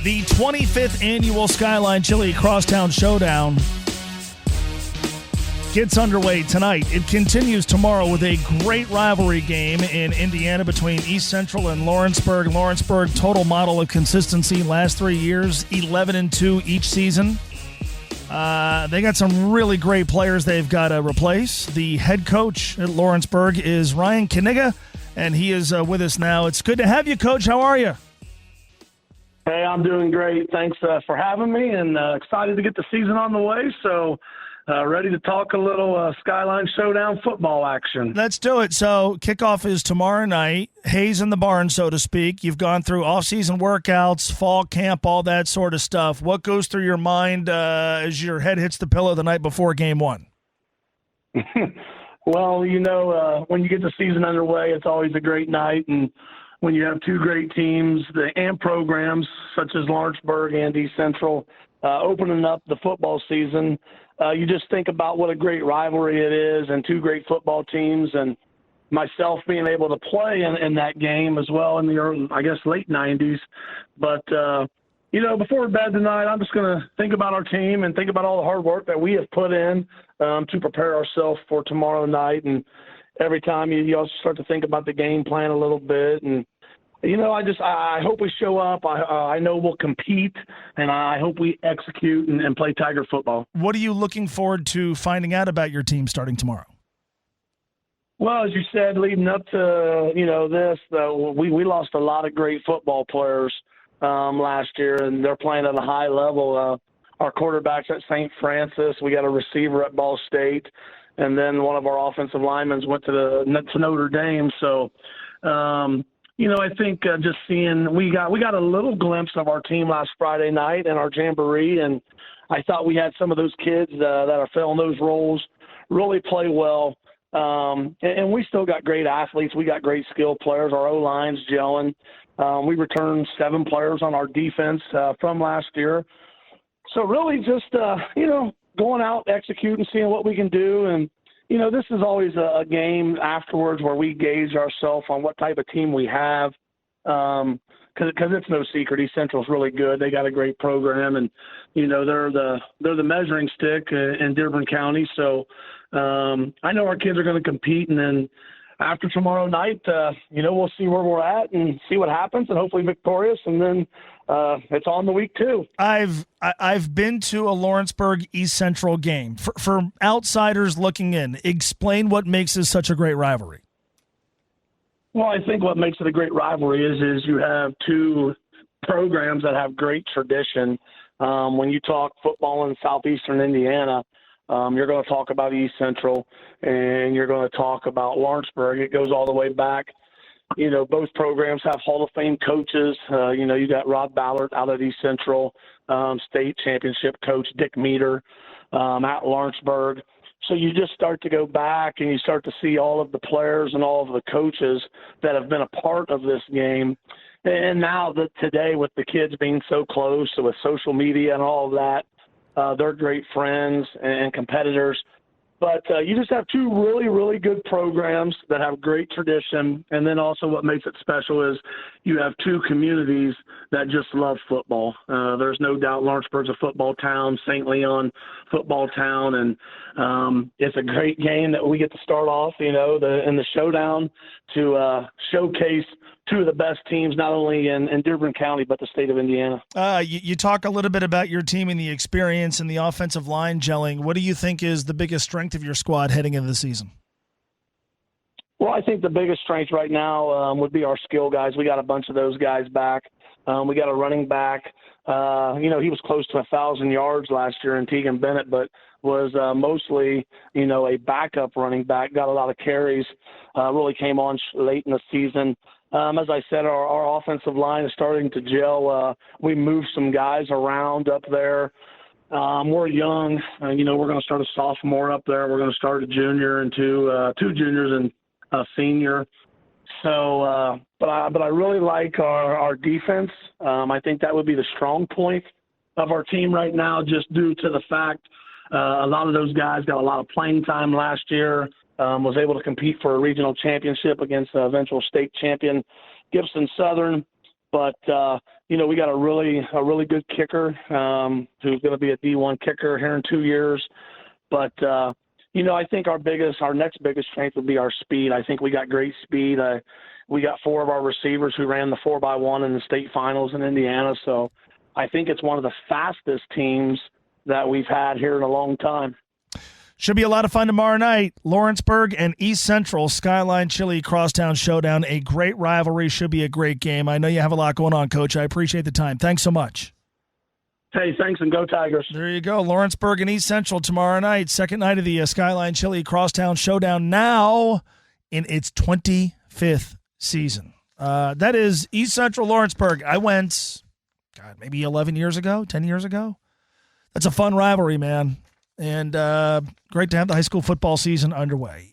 The 25th annual Skyline Chili Crosstown Showdown gets underway tonight. It continues tomorrow with a great rivalry game in Indiana between East Central and Lawrenceburg. Lawrenceburg, total model of consistency last 3 years, 11-2 each season. They got some really great players they've got to replace. The head coach at Lawrenceburg is Ryan Kniga, and he is with us now. It's good to have you, Coach. How are you? Hey, I'm doing great. Thanks for having me, and excited to get the season on the way. So ready to talk a little Skyline Showdown football action. Let's do it. So kickoff is tomorrow night. Hayes in the barn, so to speak. You've gone through off-season workouts, fall camp, all that sort of stuff. What goes through your mind as your head hits the pillow the night before game one? Well, when you get the season underway, it's always a great night, and when you have two great teams and programs such as Lawrenceburg and East Central opening up the football season, you just think about what a great rivalry it is and two great football teams, and myself being able to play in that game as well in the early, late 90s. But, before bed tonight, I'm just going to think about our team and think about all the hard work that we have put in to prepare ourselves for tomorrow night. And every time you also start to think about the game plan a little bit. And, I hope we show up. I know we'll compete, and I hope we execute and play Tiger football. What are you looking forward to finding out about your team starting tomorrow? Well, as you said, leading up to, we lost a lot of great football players last year, and they're playing at a high level. Our quarterback's at St. Francis. We got a receiver at Ball State, and then one of our offensive linemen went to Notre Dame. So, I think just seeing we got a little glimpse of our team last Friday night in our jamboree, and I thought we had some of those kids that are filling those roles really play well. And we still got great athletes. We got great skilled players. Our O-line's gelling. We returned 7 players on our defense from last year. So really just, going out, executing, seeing what we can do. And, this is always a game afterwards where we gauge ourselves on what type of team we have. Because it's no secret, East Central's really good. They got a great program, and they're the measuring stick in Dearborn County. So I know our kids are going to compete, and then after tomorrow night, we'll see where we're at and see what happens, and hopefully victorious. And then it's on the week 2. I've been to a Lawrenceburg East Central game. For outsiders looking in, explain what makes this such a great rivalry. Well, I think what makes it a great rivalry is you have two programs that have great tradition. When you talk football in southeastern Indiana, you're going to talk about East Central, and you're going to talk about Lawrenceburg. It goes all the way back. Both programs have Hall of Fame coaches. You got Rod Ballard out at East Central, state championship coach Dick Meter at Lawrenceburg. So you just start to go back and you start to see all of the players and all of the coaches that have been a part of this game. And now that today with the kids being so close, so with social media and all of that, they're great friends and competitors. But you just have two really, really good programs that have great tradition. And then also what makes it special is you have two communities that just love football. There's no doubt Lawrenceburg's a football town, St. Leon football town. And it's a great game that we get to start off, in the showdown to showcase two of the best teams, not only in Dearborn County, but the state of Indiana. You talk a little bit about your team and the experience and the offensive line gelling. What do you think is the biggest strength of your squad heading into the season? Well, I think the biggest strength right now would be our skill guys. We got a bunch of those guys back. We got a running back. He was close to 1,000 yards last year in Tegan Bennett, but was mostly, a backup running back, got a lot of carries, really came on late in the season. As I said, our offensive line is starting to gel. We moved some guys around up there. We're young. We're going to start a sophomore up there. We're going to start a junior and two juniors and a senior. So, but I really like our defense. I think that would be the strong point of our team right now, just due to the fact a lot of those guys got a lot of playing time last year. Was able to compete for a regional championship against eventual state champion Gibson Southern. But, we got a really good kicker who's going to be a D1 kicker here in 2 years. But, I think our next biggest strength would be our speed. I think we got great speed. We got 4 of our receivers who ran the 4x1 in the state finals in Indiana. So I think it's one of the fastest teams that we've had here in a long time. Should be a lot of fun tomorrow night. Lawrenceburg and East Central, Skyline Chili Crosstown Showdown. A great rivalry. Should be a great game. I know you have a lot going on, Coach. I appreciate the time. Thanks so much. Hey, thanks, and go Tigers. There you go. Lawrenceburg and East Central tomorrow night. Second night of the Skyline Chili Crosstown Showdown, now in its 25th season. That is East Central Lawrenceburg. I went, maybe 11 years ago, 10 years ago. That's a fun rivalry, man. And great to have the high school football season underway.